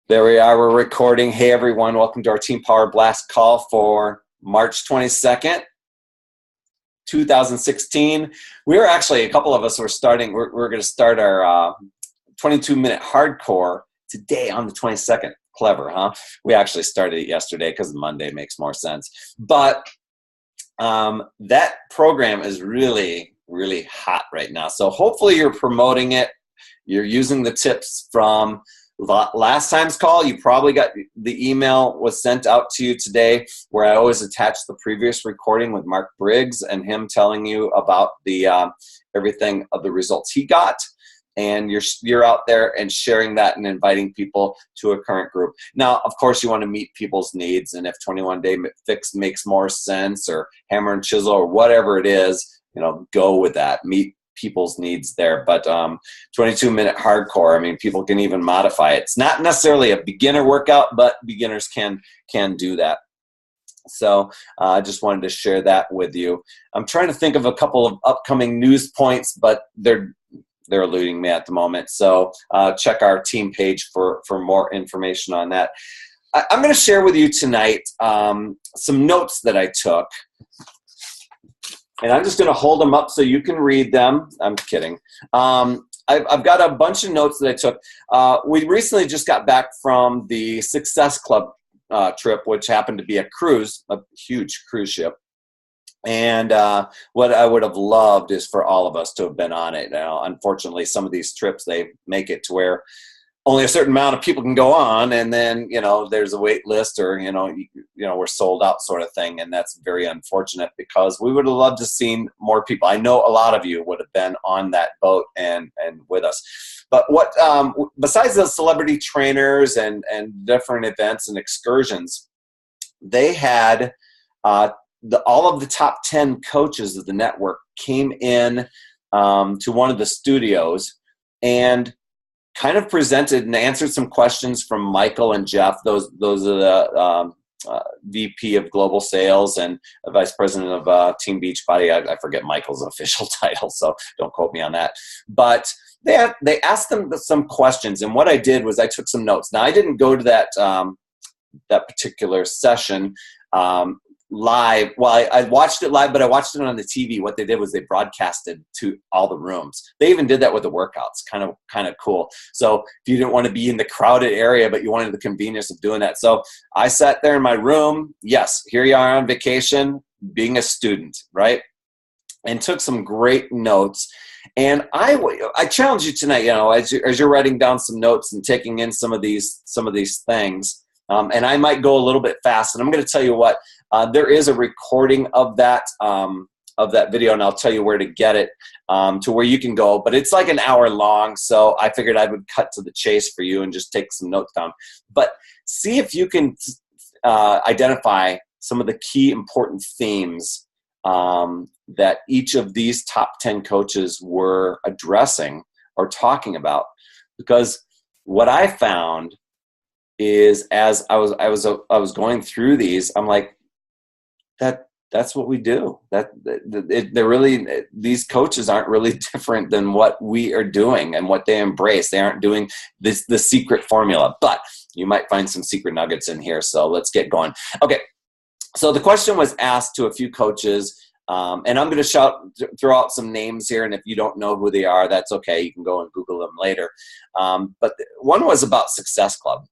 There we are. We're recording. Hey, everyone. Welcome to our Team Power Blast call for March 22nd, 2016. We're actually, a couple of us were starting, we're going to start our 22-minute hardcore today on the 22nd. Clever, huh? We actually started it yesterday because Monday makes more sense. But that program is really, really hot right now. So hopefully you're promoting it. You're using the tips from last time's call. You probably got the email was sent out to you today where I always attach the previous recording with Mark Briggs and him telling you about the everything of the results he got. And you're out there and sharing that and inviting people to a current group. Now, of course, you want to meet people's needs. And if 21-day fix makes more sense, or hammer and chisel, or whatever it is, go with that. Meet people's needs there. But 22-minute hardcore, I mean, people can even modify it. It's not necessarily a beginner workout, but beginners can do that. So I just wanted to share that with you. I'm trying to think of a couple of upcoming news points, but they're eluding me at the moment. So check our team page for more information on that. I'm going to share with you tonight some notes that I took. And I'm just going to hold them up so you can read them. I'm kidding. I've got a bunch of notes that I took. We recently just got back from the Success Club trip, which happened to be a cruise, a huge cruise ship. And what I would have loved is for all of us to have been on it. Now, unfortunately, some of these trips, they make it to where only a certain amount of people can go on, and then there's a wait list, or we're sold out sort of thing, and that's very unfortunate because we would have loved to seen more people. I know a lot of you would have been on that boat and with us. But what besides the celebrity trainers and different events and excursions, they had all of the top 10 coaches of the network came in to one of the studios and kind of presented and answered some questions from Michael and Jeff. Those are the VP of Global Sales and Vice President of Team Beachbody. I forget Michael's official title, so don't quote me on that. But they asked them some questions, and what I did was I took some notes. Now, I didn't go to that particular session live. Well, I watched it live, but I watched it on the TV. What they did was they broadcasted to all the rooms. They even did that with the workouts. Kind of cool. So if you didn't want to be in the crowded area, but you wanted the convenience of doing that. So I sat there in my room. Yes, here you are on vacation, being a student, right? And took some great notes. And I challenge you tonight, as you're writing down some notes and taking in some of these things. And I might go a little bit fast. And I'm going to tell you what. There is a recording of that video, and I'll tell you where to get it to where you can go. But it's like an hour long, so I figured I would cut to the chase for you and just take some notes down. But see if you can identify some of the key important themes that each of these top 10 coaches were addressing or talking about. Because what I found is, as I was going through these, I'm like, that's what we do. These coaches aren't really different than what we are doing and what they embrace. They aren't doing the secret formula, but you might find some secret nuggets in here. So let's get going. Okay. So the question was asked to a few coaches, and I'm going to throw out some names here. And if you don't know who they are, that's okay. You can go and Google them later. But one was about Success Club,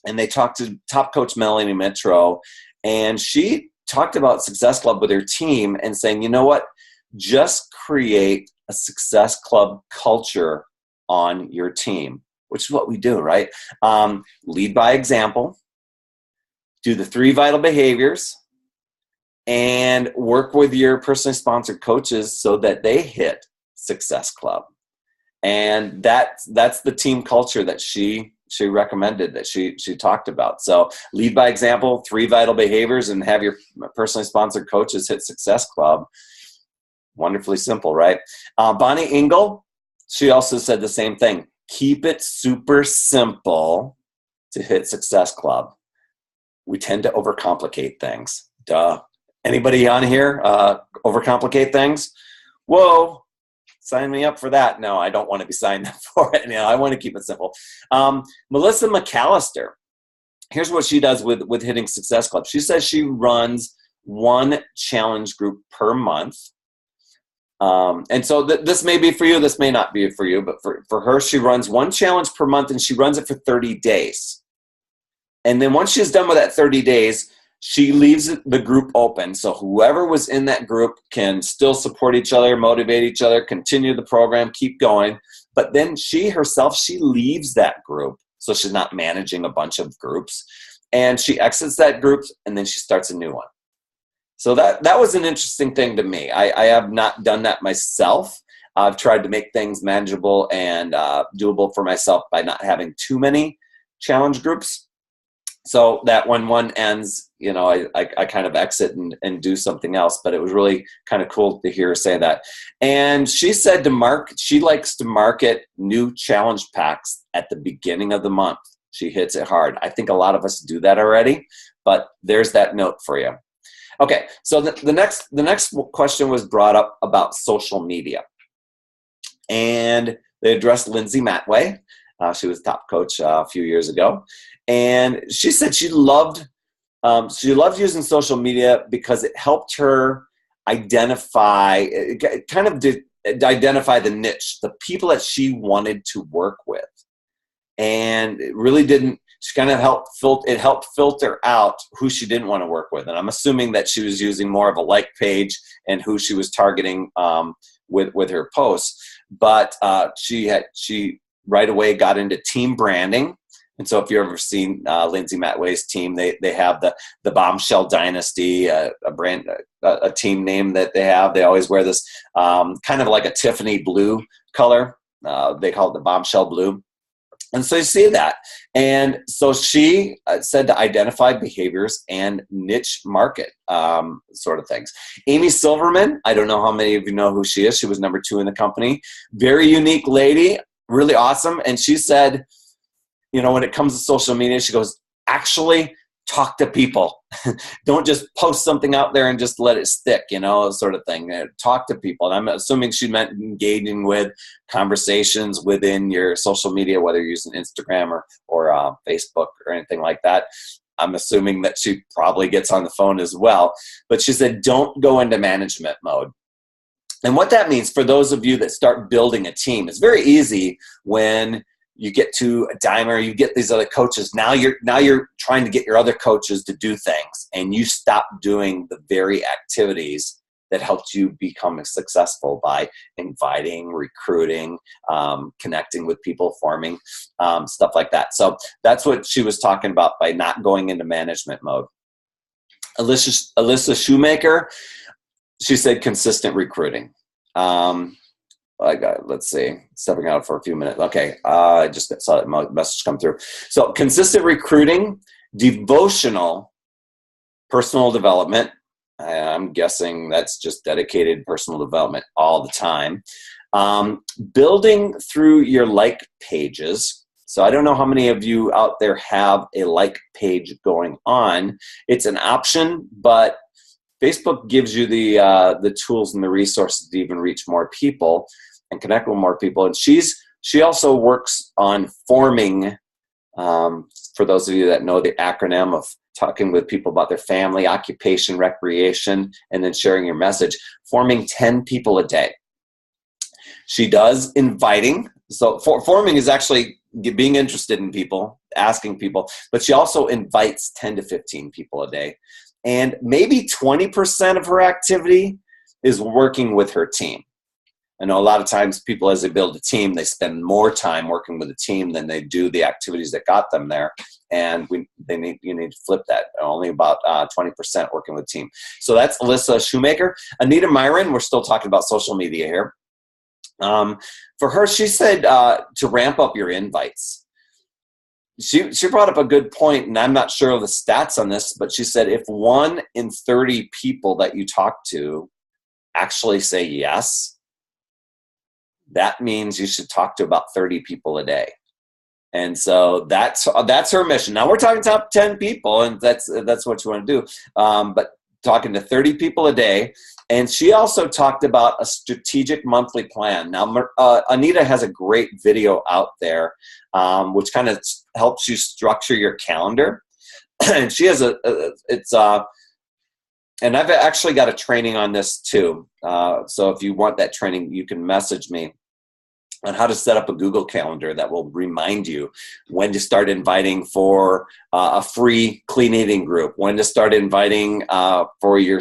and they talked to top coach Melanie Mitro, and she talked about Success Club with her team and saying, you know what, just create a Success Club culture on your team, which is what we do, right? Lead by example, do the 3 vital behaviors, and work with your personally sponsored coaches so that they hit Success Club. And that's the team culture that she recommended, that she talked about. So lead by example, 3 vital behaviors, and have your personally sponsored coaches hit Success Club. Wonderfully simple, right? Bonnie Engel, she also said the same thing. Keep it super simple to hit Success Club. We tend to overcomplicate things. Duh. Anybody on here overcomplicate things? Whoa. sign me up for that. No, I don't want to be signed up for it. I want to keep it simple. Melissa McAllister, here's what she does with Hitting Success Club. She says she runs one challenge group per month. And so this may be for you, this may not be for you, but for her, she runs one challenge per month, and she runs it for 30 days. And then once she's done with that 30 days, she leaves the group open. So whoever was in that group can still support each other, motivate each other, continue the program, keep going. But then she leaves that group. So she's not managing a bunch of groups. And she exits that group, and then she starts a new one. So that was an interesting thing to me. I have not done that myself. I've tried to make things manageable and doable for myself by not having too many challenge groups. So that when one ends, I kind of exit and do something else. But it was really kind of cool to hear her say that. And she said she likes to market new challenge packs at the beginning of the month. She hits it hard. I think a lot of us do that already, but there's that note for you. Okay, so the next question was brought up about social media. And they addressed Lindsay Matway. She was top coach a few years ago. And she said she loved using social media because it helped her identify the niche, the people that she wanted to work with. And it really helped filter out who she didn't want to work with. And I'm assuming that she was using more of a like page and who she was targeting with her posts. But she right away got into team branding. And so if you've ever seen Lindsay Matway's team, they have the Bombshell Dynasty, a team name that they have. They always wear this kind of like a Tiffany blue color. They call it the Bombshell Blue. And so you see that. And so she said to identify behaviors and niche market sort of things. Amy Silverman, I don't know how many of you know who she is. She was number 2 in the company. Very unique lady, really awesome. And she said, when it comes to social media, she goes, actually talk to people. Don't just post something out there and just let it stick, sort of thing. Talk to people. And I'm assuming she meant engaging with conversations within your social media, whether you're using Instagram or Facebook or anything like that. I'm assuming that she probably gets on the phone as well. But she said, don't go into management mode. And what that means for those of you that start building a team, it's very easy when you get to a Dimer, you get these other coaches. Now you're trying to get your other coaches to do things, and you stop doing the very activities that helped you become successful by inviting, recruiting, connecting with people, forming, stuff like that. So that's what she was talking about by not going into management mode. Alyssa Shoemaker, she said consistent recruiting. Let's see, stepping out for a few minutes. Okay, I just saw that message come through. So consistent recruiting, devotional personal development. I'm guessing that's just dedicated personal development all the time. Building through your like pages. So I don't know how many of you out there have a like page going on. It's an option, but Facebook gives you the tools and the resources to even reach more people and connect with more people. And she also works on forming, for those of you that know the acronym of talking with people about their family, occupation, recreation, and then sharing your message, forming 10 people a day. She does inviting. So forming is actually being interested in people, asking people, but she also invites 10 to 15 people a day. And maybe 20% of her activity is working with her team. I know a lot of times people, as they build a team, they spend more time working with a team than they do the activities that got them there. And you need to flip that. Only about 20% working with a team. So that's Alyssa Shoemaker. Anita Myron, we're still talking about social media here. For her, she said to ramp up your invites. She brought up a good point, and I'm not sure of the stats on this, but she said if 1 in 30 people that you talk to actually say yes, that means you should talk to about 30 people a day. And so that's her mission. Now we're talking top 10 people, and that's what you want to do. But talking to 30 people a day. And she also talked about a strategic monthly plan. Now, Anita has a great video out there, which kind of helps you structure your calendar. And she has and I've actually got a training on this too. So if you want that training, you can message me on how to set up a Google Calendar that will remind you when to start inviting for a free clean eating group, when to start inviting for your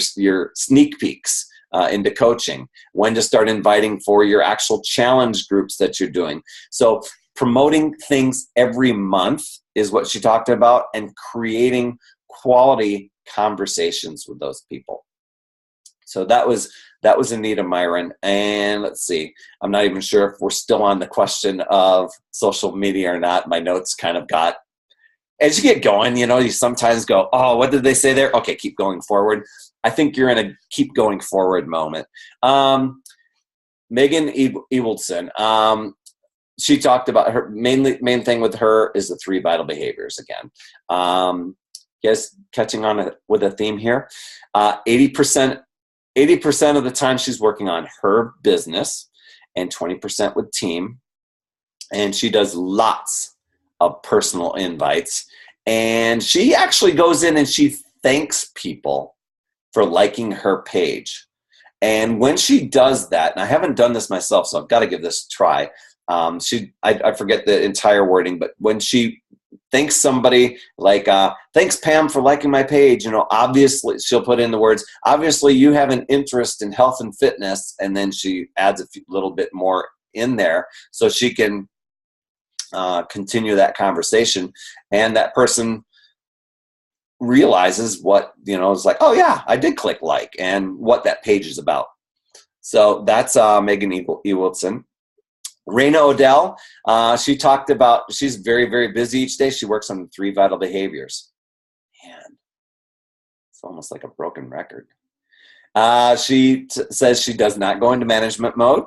sneak peeks into coaching, when to start inviting for your actual challenge groups that you're doing. So promoting things every month is what she talked about, and creating quality conversations with those people. So that was Anita Myron. And let's see, I'm not even sure if we're still on the question of social media or not. My notes kind of got, as you get going, you sometimes go, oh, what did they say there? Okay, keep going forward. I think you're in a keep going forward moment. Megan Ewaldson, she talked about her main thing with her is the 3 vital behaviors again. Yes, catching on with a theme here. 80% of the time she's working on her business, and 20% with team. And she does lots of personal invites. And she actually goes in and she thanks people for liking her page. And when she does that, and I haven't done this myself, so I've got to give this a try. I forget the entire wording, but when she thanks somebody like, thanks Pam for liking my page, obviously she'll put in the words, obviously you have an interest in health and fitness, and then she adds a little bit more in there so she can continue that conversation, and that person realizes what, it's like, oh yeah, I did click like, and what that page is about. So that's Megan Ewaldson. Raina Odell, she talked about, she's very, very busy each day. She works on the 3 vital behaviors. Man, it's almost like a broken record. She says she does not go into management mode.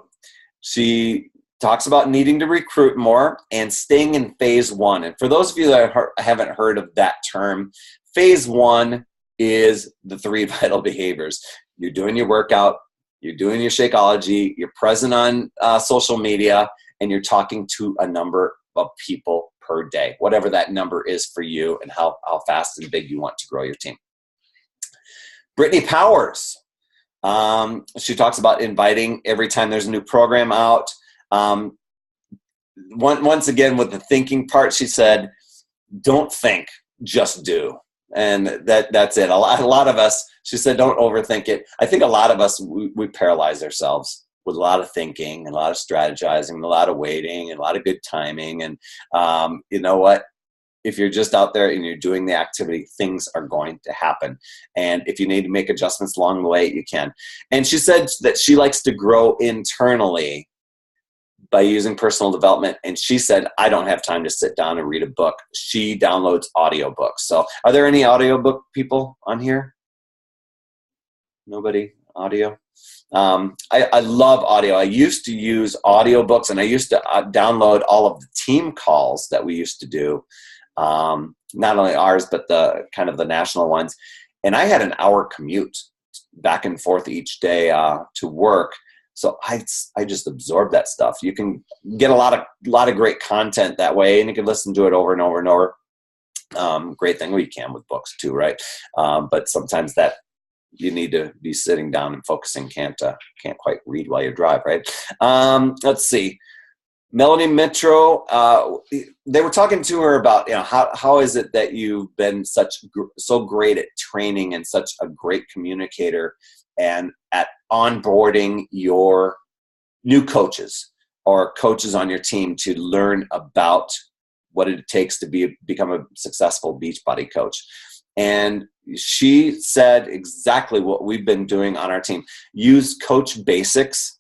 She talks about needing to recruit more and staying in phase 1. And for those of you that haven't heard of that term, phase 1 is the 3 vital behaviors. You're doing your workout, you're doing your Shakeology, you're present on social media, and you're talking to a number of people per day, whatever that number is for you and how fast and big you want to grow your team. Brittany Powers, she talks about inviting every time there's a new program out. Once again, with the thinking part, she said, don't think, just do. And that's it. A lot of us, she said, don't overthink it. I think a lot of us, we paralyze ourselves with a lot of thinking and a lot of strategizing, and a lot of waiting and a lot of good timing. And you know what? If you're just out there and you're doing the activity, things are going to happen. And if you need to make adjustments along the way, you can. And she said that she likes to grow internally by using personal development. And she said, I don't have time to sit down and read a book. She downloads audiobooks. So are there any audiobook people on here? Nobody? Audio? I love audio. I used to use audiobooks, and I used to download all of the team calls that we used to do. Not only ours, but the kind of the national ones. And I had an hour commute back and forth each day to work. So I just absorbed that stuff. You can get a lot of great content that way, and you can listen to it over and over and over. Great thing. Well, you can with books too, right? But sometimes that you need to be sitting down and focusing. Can't quite read while you drive, right? Let's see. Melanie Mitro, they were talking to her about, how is it that you've been so great at training and such a great communicator and at onboarding your new coaches or coaches on your team to learn about what it takes to become a successful Beachbody coach. And she said exactly what we've been doing on our team. Use Coach Basics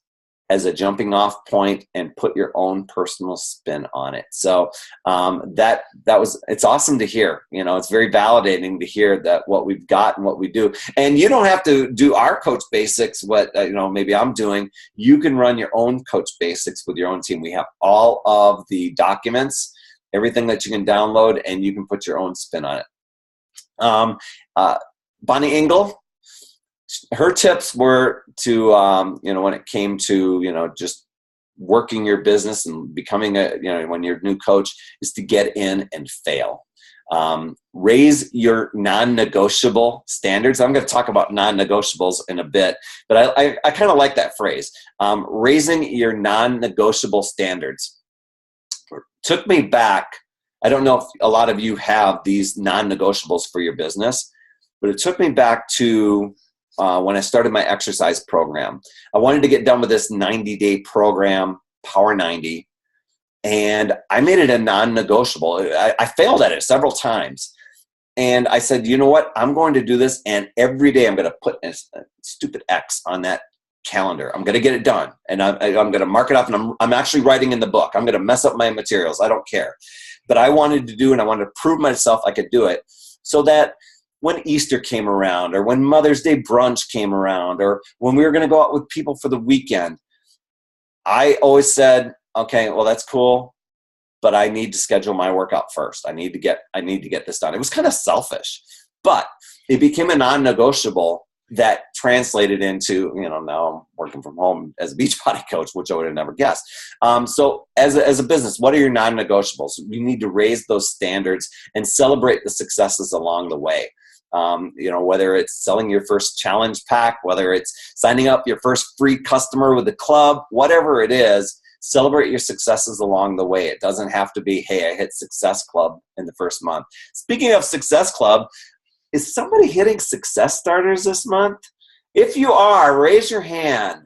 as a jumping off point and put your own personal spin on it. So it's awesome to hear. It's very validating to hear that what we've got and what we do. And you don't have to do our Coach Basics, what maybe I'm doing. You can run your own Coach Basics with your own team. We have all of the documents, everything that you can download, and you can put your own spin on it. Bonnie Engel, her tips were to, when it came to, just working your business and becoming when you're a new coach, is to get in and fail. Raise your non-negotiable standards. I'm going to talk about non-negotiables in a bit, but I kind of like that phrase. Raising your non-negotiable standards took me back. I don't know if a lot of you have these non-negotiables for your business, but it took me back to when I started my exercise program. I wanted to get done with this 90-day program, Power 90, and I made it a non-negotiable. I failed at it several times. And I said, you know what? I'm going to do this, and every day I'm going to put a stupid X on that calendar. I'm going to get it done, and I'm going to mark it off, and I'm actually writing in the book. I'm going to mess up my materials. I don't care. But I wanted to do, and I wanted to prove myself I could do it, so that when Easter came around, or when Mother's Day brunch came around, or when we were going to go out with people for the weekend, I always said, okay, well, that's cool, but I need to schedule my workout first. I need to get this done. It was kind of selfish, but it became a non-negotiable that translated into, now I'm working from home as a Beachbody coach, which I would have never guessed. So as a business, what are your non-negotiables? You need to raise those standards and celebrate the successes along the way. Whether it's selling your first challenge pack, whether it's signing up your first free customer with the club, whatever it is, celebrate your successes along the way. It doesn't have to be, hey, I hit Success Club in the first month. Speaking of Success Club, is somebody hitting Success Starters this month? If you are, raise your hand.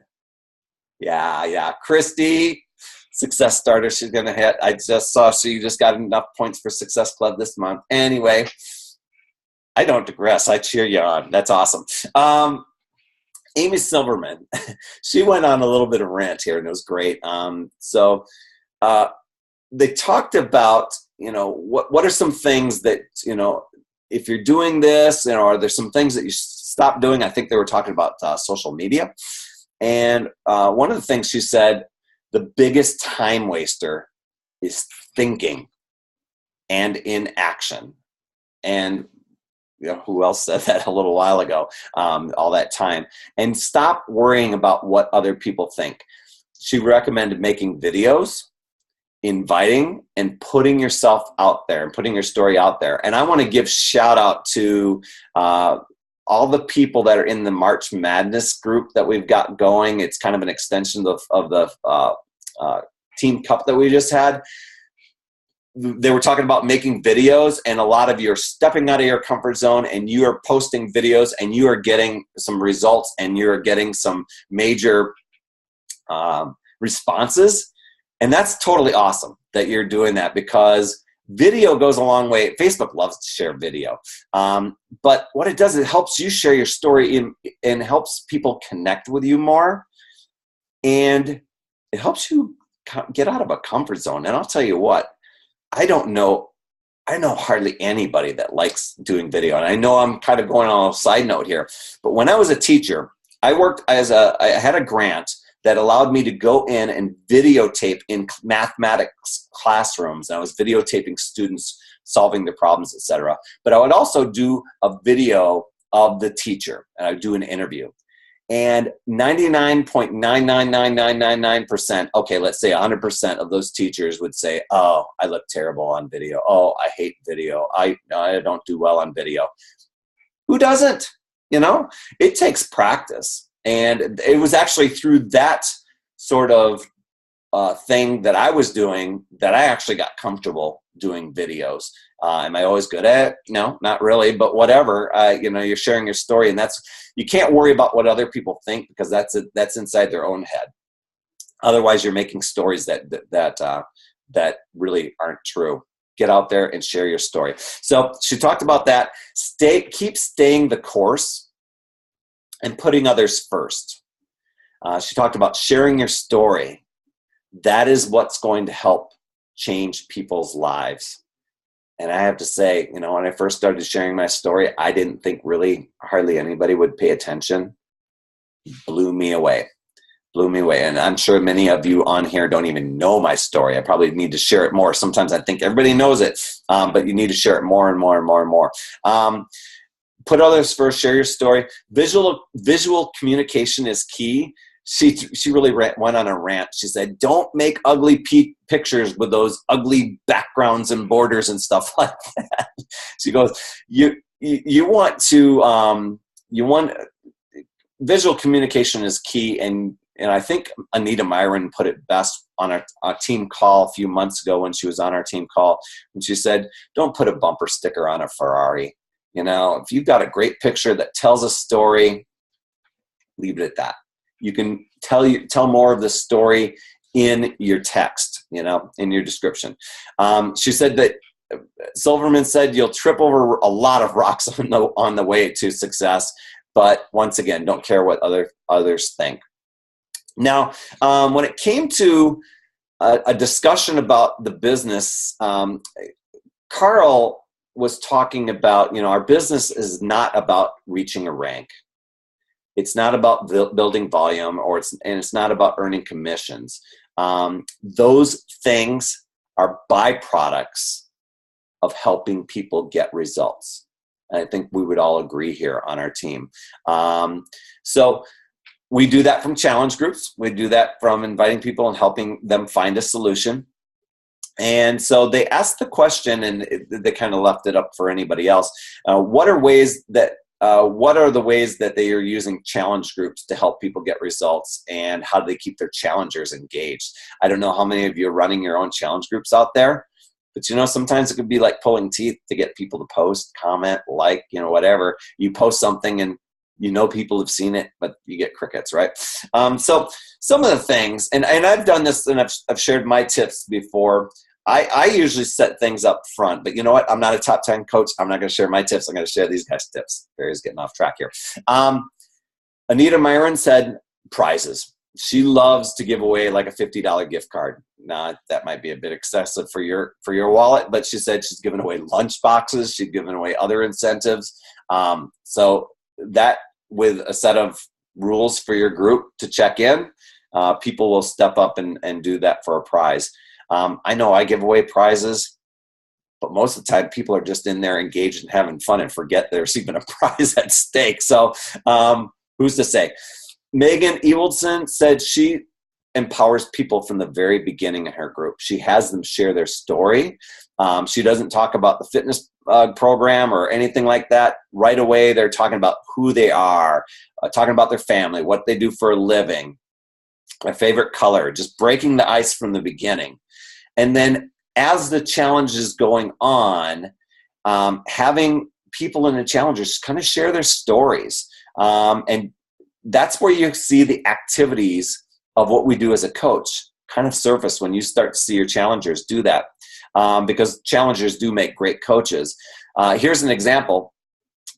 Yeah. Christy, Success Starter, she's going to hit. I just saw she just got enough points for Success Club this month. Anyway, I don't digress. I cheer you on. That's awesome. Amy Silverman, she went on a little bit of rant here, and it was great. They talked about, what are some things that, if you're doing this, are there some things that you stop doing? I think they were talking about social media. And one of the things she said, the biggest time waster is thinking and inaction. And who else said that a little while ago, all that time? And stop worrying about what other people think. She recommended making videos, inviting, and putting yourself out there and putting your story out there. And I want to give shout out to all the people that are in the March Madness group that we've got going. It's kind of an extension of the Team Cup that we just had. They were talking about making videos, and a lot of you are stepping out of your comfort zone, and you are posting videos, and you are getting some results, and you're getting some major responses. And that's totally awesome that you're doing that, because video goes a long way. Facebook loves to share video. But what it does, it helps you share your story and helps people connect with you more. And it helps you get out of a comfort zone. And I'll tell you what, I know hardly anybody that likes doing video. And I know I'm kind of going on a side note here, but when I was a teacher, I had a grant that allowed me to go in and videotape in mathematics classrooms. And I was videotaping students solving their problems, etc. But I would also do a video of the teacher, and I would do an interview. And 99.999999%, okay, let's say 100% of those teachers would say, oh, I look terrible on video. Oh, I hate video. I don't do well on video. Who doesn't? It takes practice. And it was actually through that sort of thing that I was doing that I actually got comfortable doing videos. Am I always good at it? No, not really, but whatever. You're sharing your story, and you can't worry about what other people think, because that's inside their own head. Otherwise, you're making stories that really aren't true. Get out there and share your story. So she talked about that. Keep staying the course and putting others first. She talked about sharing your story. That is what's going to help change people's lives. And I have to say, when I first started sharing my story, I didn't think really hardly anybody would pay attention. Blew me away. And I'm sure many of you on here don't even know my story. I probably need to share it more. Sometimes I think everybody knows it, but you need to share it more and more and more and more. put others first, share your story. Visual communication is key. She really went on a rant. She said, don't make ugly pictures with those ugly backgrounds and borders and stuff like that. She goes, you want visual communication is key. And I think Anita Myron put it best on our team call a few months ago when she was on our team call. And she said, don't put a bumper sticker on a Ferrari. If you've got a great picture that tells a story, leave it at that. You can tell more of the story in your text, in your description. She said that Silverman said you'll trip over a lot of rocks on the way to success, but once again, don't care what others think. Now, when it came to a discussion about the business, Carl was talking about, our business is not about reaching a rank. It's not about building volume, and it's not about earning commissions. Those things are byproducts of helping people get results. And I think we would all agree here on our team. So we do that from challenge groups. We do that from inviting people and helping them find a solution. And so they asked the question, and they kind of left it up for anybody else. What are the ways that they are using challenge groups to help people get results, and how do they keep their challengers engaged? I don't know how many of you are running your own challenge groups out there, but sometimes it could be like pulling teeth to get people to post, comment, like, whatever. You post something and people have seen it, but you get crickets, right? So some of the things, and I've done this, and I've shared my tips before. I usually set things up front, but you know what? I'm not a top 10 coach. I'm not going to share my tips. I'm going to share these guys' tips. Barry's getting off track here. Anita Myron said prizes. She loves to give away like a $50 gift card. Now, that might be a bit excessive for your wallet, but she said she's giving away lunch boxes. She's giving away other incentives. So that, with a set of rules for your group to check in, people will step up and do that for a prize. I know I give away prizes, but most of the time people are just in there engaged and having fun and forget there's even a prize at stake. So who's to say? Megan Ewaldson said she empowers people from the very beginning in her group. She has them share their story. She doesn't talk about the fitness program or anything like that. Right away, they're talking about who they are, talking about their family, what they do for a living, my favorite color, just breaking the ice from the beginning. And then as the challenge is going on, having people in the challenges kind of share their stories. And that's where you see the activities of what we do as a coach kind of surface when you start to see your challengers do that. Because challengers do make great coaches. Here's an example.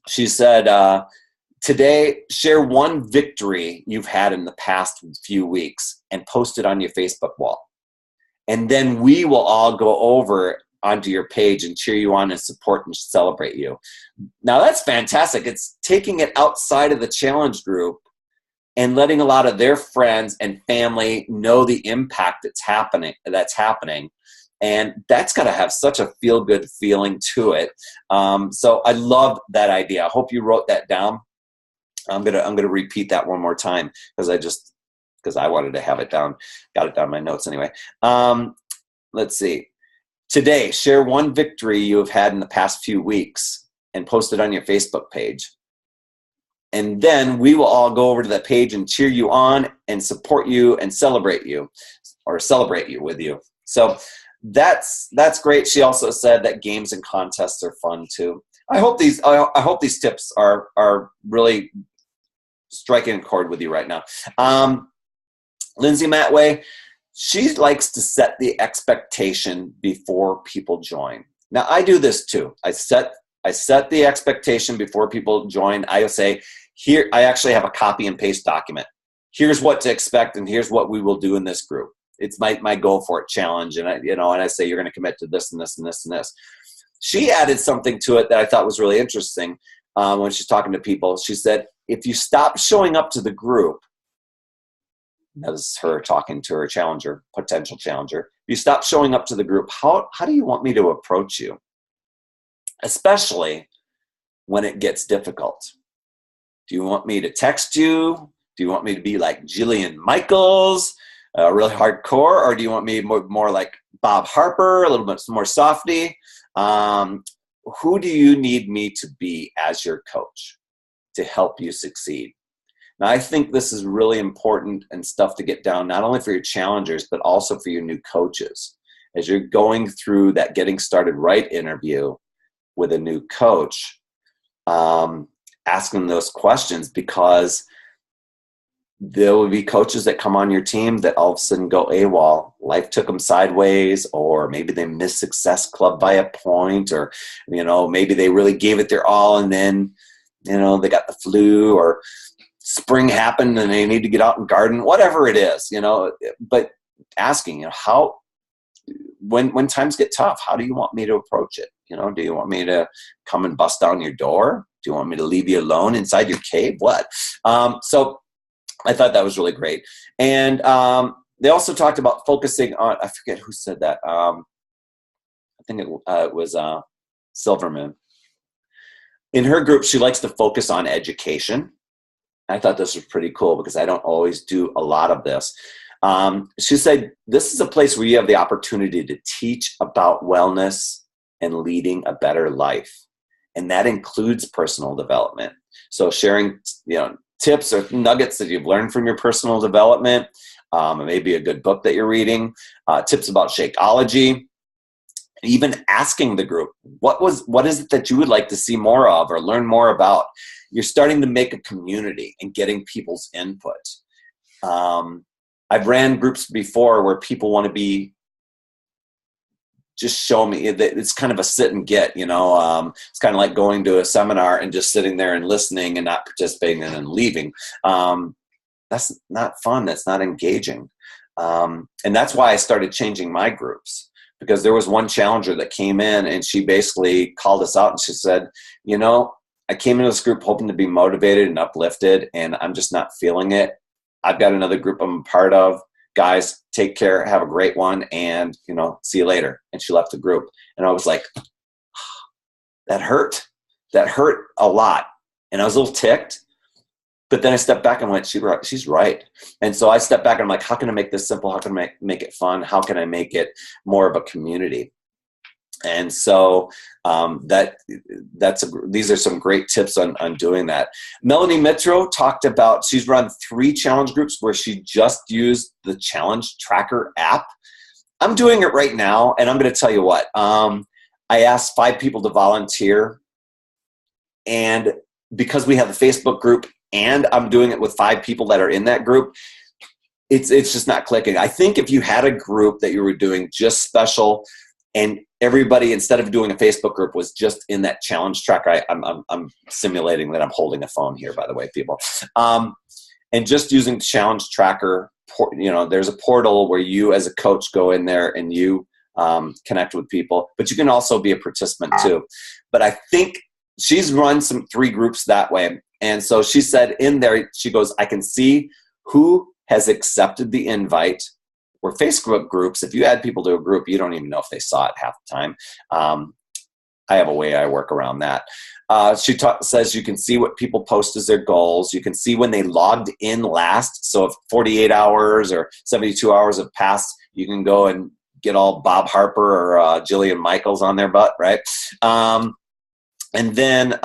She said, today, share one victory you've had in the past few weeks and post it on your Facebook wall. And then we will all go over onto your page and cheer you on and support and celebrate you. Now, that's fantastic. It's taking it outside of the challenge group and letting a lot of their friends and family know the impact that's happening. And that's got to have such a feel-good feeling to it. So I love that idea. I hope you wrote that down. I'm gonna repeat that one more time because I wanted to have it down. Got it down in my notes anyway. Let's see. Today, share one victory you have had in the past few weeks and post it on your Facebook page. And then we will all go over to that page and cheer you on and support you and celebrate you with you. So that's great. She also said that games and contests are fun too. I hope these tips are really striking a chord with you right now. Lindsay Matway, she likes to set the expectation before people join. Now I do this too. I set the expectation before people join. I say, here, I actually have a copy and paste document. Here's what to expect, and here's what we will do in this group. It's my go for it challenge, and I say you're going to commit to this and this and this and this. She added something to it that I thought was really interesting when she's talking to people. She said, if you stop showing up to the group, that was her talking to her challenger, potential challenger. If you stop showing up to the group, how do you want me to approach you? Especially when it gets difficult? Do you want me to text you? Do you want me to be like Jillian Michaels, really hardcore? Or do you want me more like Bob Harper, a little bit more softy? Who do you need me to be as your coach to help you succeed? Now, I think this is really important and stuff to get down, not only for your challengers, but also for your new coaches. As you're going through that getting started right interview with a new coach, asking those questions, because there will be coaches that come on your team that all of a sudden go AWOL. Life took them sideways, or maybe they missed Success Club by a point, or, maybe they really gave it their all and then, they got the flu, or spring happened and they need to get out and garden, whatever it is, but asking, how, when times get tough, how do you want me to approach it? Do you want me to come and bust down your door? Do you want me to leave you alone inside your cave? What? So I thought that was really great. And they also talked about focusing on, I forget who said that. I think it was Silverman. In her group, she likes to focus on education. I thought this was pretty cool because I don't always do a lot of this. She said, this is a place where you have the opportunity to teach about wellness and leading a better life. And that includes personal development. So sharing, tips or nuggets that you've learned from your personal development, maybe a good book that you're reading, tips about Shakeology, even asking the group, what is it that you would like to see more of or learn more about? You're starting to make a community and getting people's input. I've ran groups before where people want to be, just show me. It's kind of a sit and get, it's kind of like going to a seminar and just sitting there and listening and not participating and then leaving. That's not fun. That's not engaging. And that's why I started changing my groups, because there was one challenger that came in and she basically called us out and she said, I came into this group hoping to be motivated and uplifted, and I'm just not feeling it. I've got another group I'm a part of. Guys, take care, have a great one, and, see you later. And she left the group. And I was like, that hurt. That hurt a lot. And I was a little ticked. But then I stepped back and went, she's right. And so I stepped back and I'm like, how can I make this simple? How can I make it fun? How can I make it more of a community? And so these are some great tips on doing that. Melanie Mitro talked about, she's run 3 challenge groups where she just used the Challenge Tracker app. I'm doing it right now, and I'm going to tell you what. I asked 5 people to volunteer, and because we have the Facebook group and I'm doing it with 5 people that are in that group, it's just not clicking. I think if you had a group that you were doing just special, and everybody, instead of doing a Facebook group, was just in that challenge tracker. I'm simulating that I'm holding a phone here, by the way, people. And just using challenge tracker, there's a portal where you as a coach go in there and you connect with people, but you can also be a participant too. But I think she's run 3 groups that way. And so she said in there, she goes, I can see who has accepted the invite. Where Facebook groups, if you add people to a group, you don't even know if they saw it half the time. I have a way I work around that. She says you can see what people post as their goals. You can see when they logged in last. So if 48 hours or 72 hours have passed, you can go and get all Bob Harper or Jillian Michaels on their butt, right? And then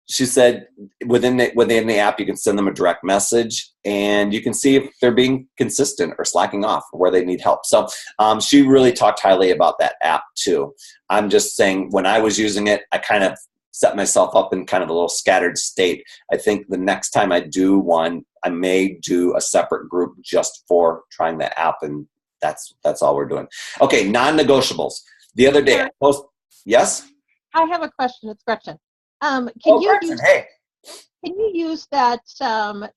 she said within the app, you can send them a direct message and you can see if they're being consistent or slacking off or where they need help. So she really talked highly about that app too. I'm just saying when I was using it, I kind of set myself up in kind of a little scattered state. I think the next time I do one, I may do a separate group just for trying the app, and that's all we're doing. Okay, non-negotiables. The other day, yes? I have a question. It's Gretchen. Can you use that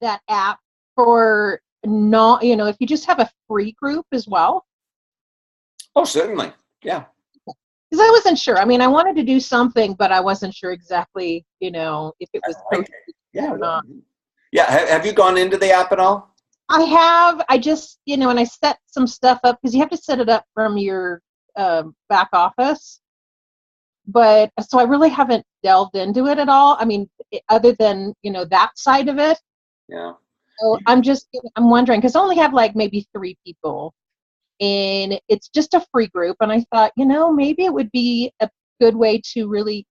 that app for if you just have a free group as well? Oh, certainly. Yeah. Because I wasn't sure. I mean, I wanted to do something, but I wasn't sure exactly, if it was posted or not. Yeah. Have you gone into the app at all? I have. I just, and I set some stuff up because you have to set it up from your back office. but so I really haven't delved into it at all. I mean, other than, that side of it. Yeah. So I'm wondering, because I only have like maybe 3 people, and it's just a free group. And I thought, maybe it would be a good way to really,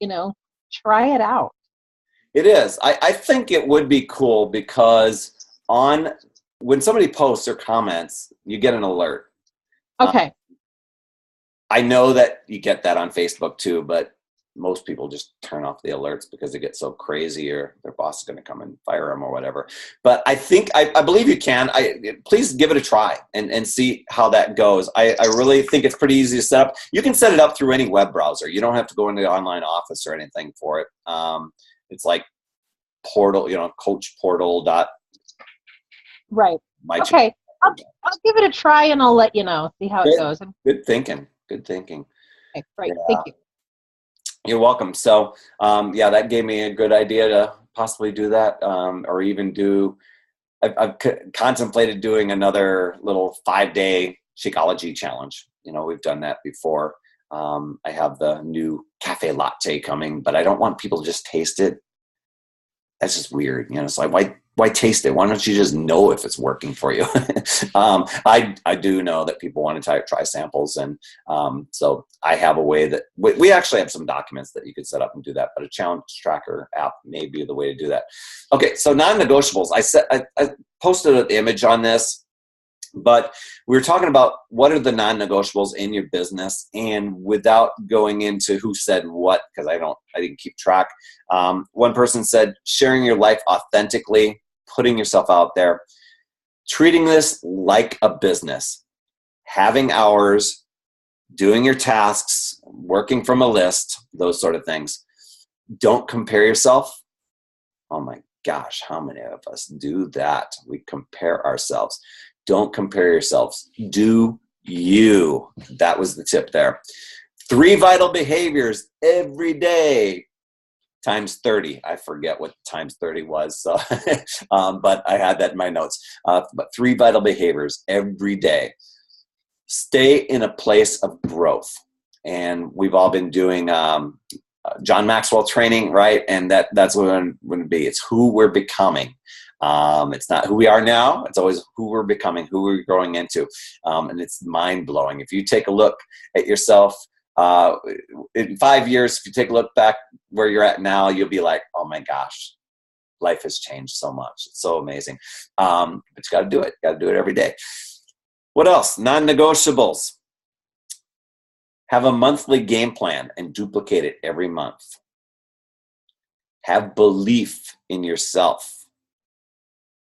try it out. It is. I think it would be cool because when somebody posts or comments, you get an alert. Okay. I know that you get that on Facebook too, but most people just turn off the alerts because they get so crazy or their boss is going to come and fire them or whatever. But I believe you can. Please give it a try and see how that goes. I really think it's pretty easy to set up. You can set it up through any web browser. You don't have to go into the online office or anything for it. It's like portal, coach portal. Right. Okay. I'll give it a try and I'll let you know, see how it goes. Good thinking. Good thinking. Okay, great. Yeah. Thank you. You're welcome. So, that gave me a good idea to possibly do that, or even I've contemplated doing another little 5-day Shakeology challenge. We've done that before. I have the new cafe latte coming, but I don't want people to just taste it. That's just weird. It's like, why taste it? Why don't you just know if it's working for you? I do know that people want to try samples. And so I have a way that we actually have some documents that you could set up and do that, but a challenge tracker app may be the way to do that. Okay. So non-negotiables, I posted an image on this, but we were talking about what are the non-negotiables in your business, and without going into who said what, because I didn't keep track. One person said, sharing your life authentically, putting yourself out there, treating this like a business, having hours, doing your tasks, working from a list, those sort of things. Don't compare yourself. Oh my gosh, how many of us do that? We compare ourselves. Don't compare yourselves. Do you. That was the tip there. 3 vital behaviors every day times 30. I forget what times 30 was, so but I had that in my notes. But 3 vital behaviors every day. Stay in a place of growth. And we've all been doing John Maxwell training, right? And that's what it would be. It's who we're becoming. It's not who we are now. It's always who we're becoming, who we're growing into. And it's mind-blowing. If you take a look at yourself in 5 years, if you take a look back where you're at now, you'll be like, oh my gosh, life has changed so much. It's so amazing. But you got to do it. Got to do it every day. What else? Non-negotiables. Have a monthly game plan and duplicate it every month. Have belief in yourself.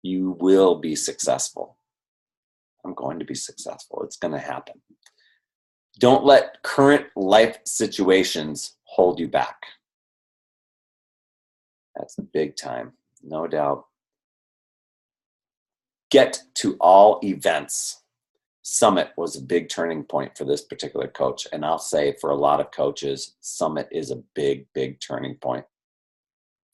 You will be successful. I'm going to be successful. It's going to happen. Don't let current life situations hold you back. That's big time, no doubt. Get to all events. Summit was a big turning point for this particular coach. And I'll say for a lot of coaches, Summit is a big, big turning point,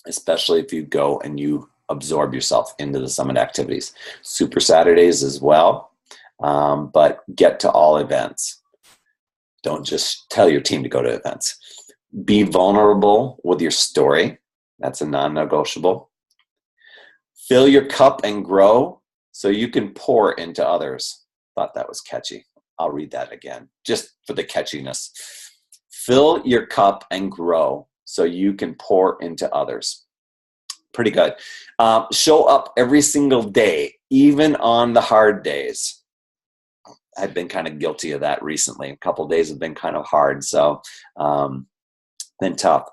especially if you go and you absorb yourself into the Summit activities. Super Saturdays as well, but get to all events. Don't just tell your team to go to events. Be vulnerable with your story. That's a non-negotiable. Fill your cup and grow so you can pour into others. Thought that was catchy. I'll read that again, just for the catchiness. Fill your cup and grow so you can pour into others. Pretty good. Show up every single day, even on the hard days. I've been kind of guilty of that recently. A couple of days have been kind of hard, so been tough.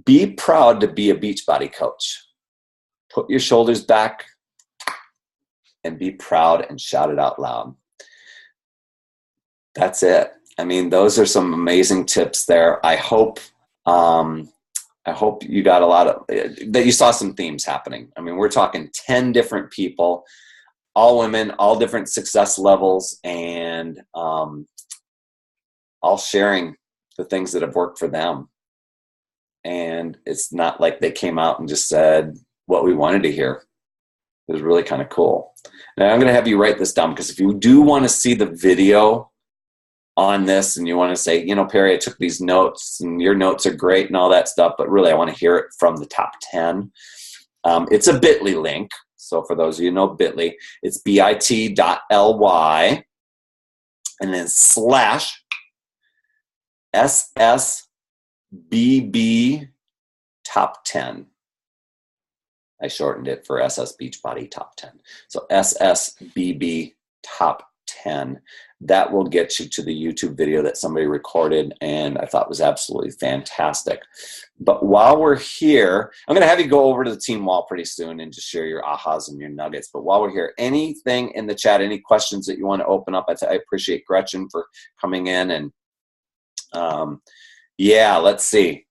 Be proud to be a Beachbody coach. Put your shoulders back and be proud and shout it out loud. That's it. I mean, those are some amazing tips there. I hope you got a lot of that. You saw some themes happening. I mean, we're talking 10 different people, all women, all different success levels, and all sharing the things that have worked for them. And it's not like they came out and just said what we wanted to hear. It was really kind of cool. Now I'm going to have you write this down, because if you do want to see the video on this and you want to say, Perry, I took these notes and your notes are great and all that stuff, but really I want to hear it from the top 10. It's a bit.ly link. So for those of you who know bit.ly, it's bit.ly and then / SSBB top 10. I shortened it for SS Beachbody top 10. So SSBB top 10. That will get you to the YouTube video that somebody recorded and I thought was absolutely fantastic. But while we're here, I'm going to have you go over to the team wall pretty soon and just share your ahas and your nuggets. But while we're here, anything in the chat, any questions that you want to open up? I appreciate Gretchen for coming in and yeah, let's see.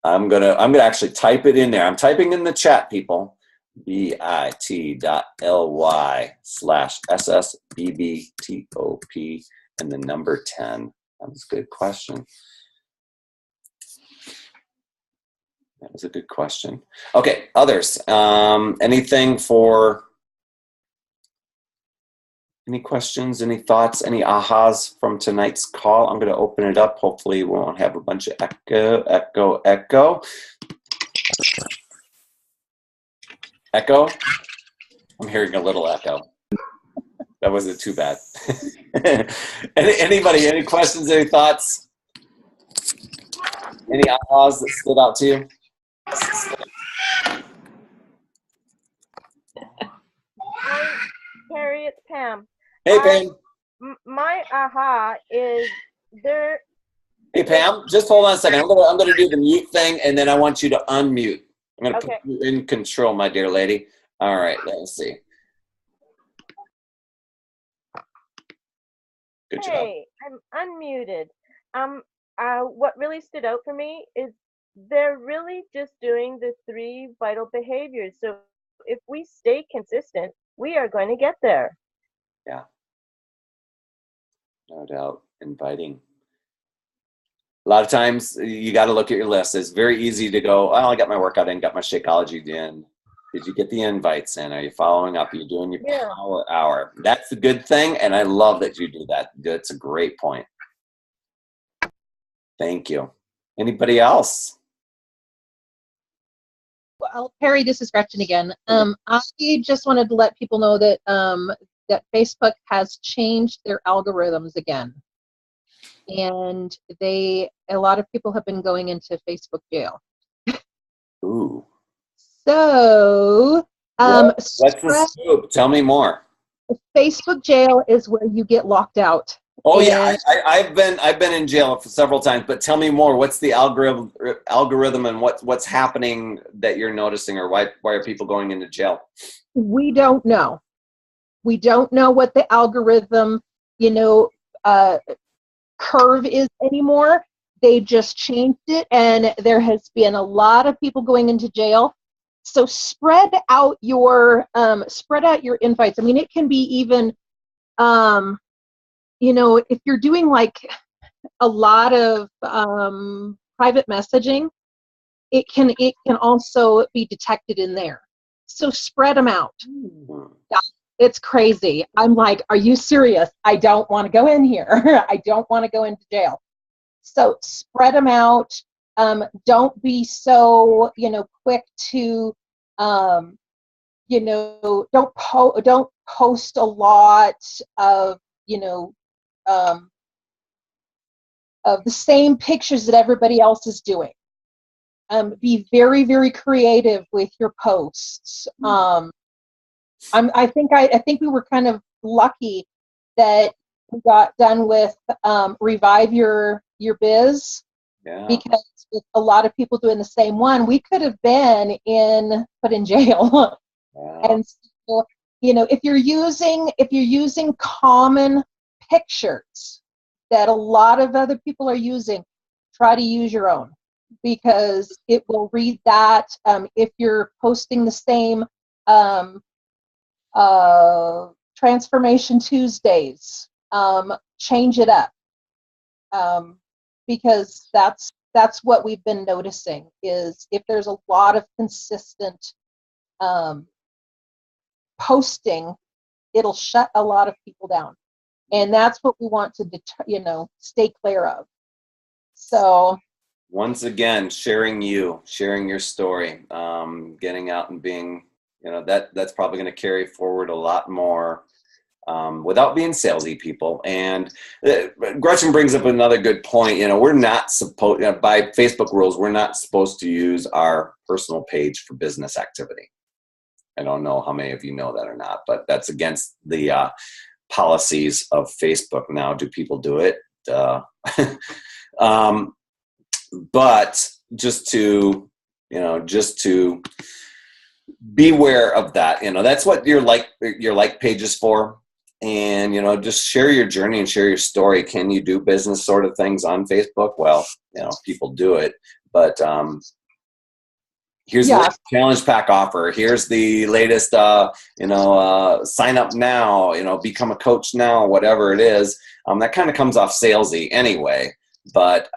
I'm gonna actually type it in there. I'm typing in the chat, people. bit.ly/SSBBTOP and the number 10. That was a good question. That was a good question. Okay, others. Anything for any questions, any thoughts, any ahas from tonight's call? I'm going to open it up. Hopefully we won't have a bunch of echo. Echo? I'm hearing a little echo. That wasn't too bad. Anybody, any questions, any thoughts? Any ahas that stood out to you? Hi, Perry, it's Pam. Hey, Pam. My aha is there. Hey, Pam, just hold on a second. I'm gonna do the mute thing, and then I want you to unmute. I'm gonna put you in control, my dear lady. All right, let's see. Good job. Hey, I'm unmuted. What really stood out for me is they're really just doing the 3 vital behaviors. So if we stay consistent, we are going to get there. Yeah. No doubt. Inviting. A lot of times you got to look at your list. It's very easy to go, oh, I got my workout in, got my Shakeology in. Did you get the invites in? Are you following up? Are you doing your power hour? That's a good thing, and I love that you do that. That's a great point. Thank you. Anybody else? Well, Perry, this is Gretchen again. I just wanted to let people know that that Facebook has changed their algorithms again, and a lot of people have been going into Facebook jail. Ooh. So, what's the scoop? Tell me more. Facebook jail is where you get locked out. Oh yeah, I've been in jail for several times, but tell me more. What's the algorithm and what's happening that you're noticing, or why are people going into jail? We don't know. We don't know what the algorithm, curve is anymore. They just changed it, and there has been a lot of people going into jail. So spread out your invites. I mean, it can be even, if you're doing like a lot of private messaging, it can also be detected in there. So spread them out. Yeah, it's crazy. I'm like, are you serious? I don't want to go in here. I don't want to go into jail. So spread them out. Don't be so, quick to, don't post a lot of, of the same pictures that everybody else is doing. Be very, very creative with your posts. I think we were kind of lucky that we got done with Revive Your Biz, because with a lot of people doing the same one, we could have been put in jail. And so, if you're using common pictures that a lot of other people are using, try to use your own, because it will read that. If you're posting the same Transformation Tuesdays, change it up, because that's what we've been noticing, is if there's a lot of consistent posting, it'll shut a lot of people down. And that's what we want to, stay clear of. So once again, sharing your story, getting out and being, that's probably going to carry forward a lot more without being salesy, people. And Gretchen brings up another good point. We're not supposed, by Facebook rules, we're not supposed to use our personal page for business activity. I don't know how many of you know that or not, but that's against the policies of Facebook now. Do people do it? But just to beware of that. That's what your like page is for. And, just share your journey and share your story. Can you do business sort of things on Facebook? Well, people do it, but here's the challenge pack offer. Here's the latest, sign up now, become a coach now, whatever it is. That kind of comes off salesy anyway. But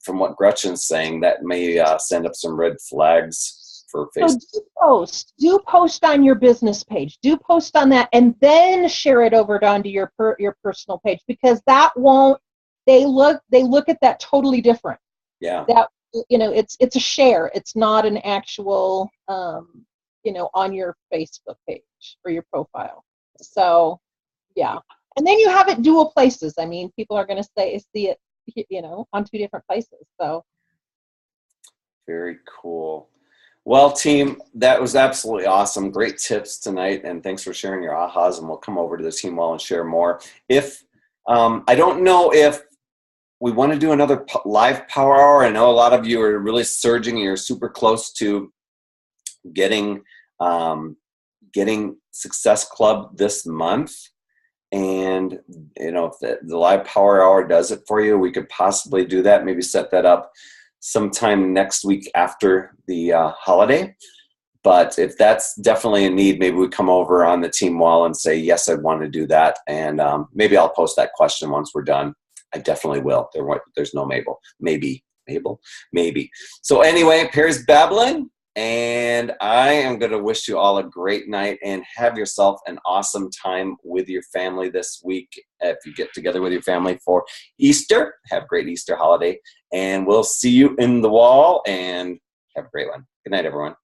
from what Gretchen's saying, that may send up some red flags for Facebook. So do post on your business page. Do post on that, and then share it over onto your personal page, because that won't. They look at that totally different. Yeah. That it's a share. It's not an actual on your Facebook page or your profile. So yeah, and then you have it dual places. I mean, people are going to see it. On two different places. So very cool. Well, team, that was absolutely awesome. Great tips tonight, and thanks for sharing your ahas. And we'll come over to the Team Well and share more. If I don't know if we want to do another live power hour. I know a lot of you are really surging, and you're super close to getting Success Club this month. And if the live power hour does it for you, we could possibly do that. Maybe set that up sometime next week after the holiday. But if that's definitely a need, maybe we come over on the team wall and say, yes, I want to do that. And maybe I'll post that question once we're done. I definitely will. There's no maybe. So anyway, Perry's babbling. And I am going to wish you all a great night, and have yourself an awesome time with your family this week. If you get together with your family for Easter, have a great Easter holiday. And we'll see you in the wall, and have a great one. Good night, everyone.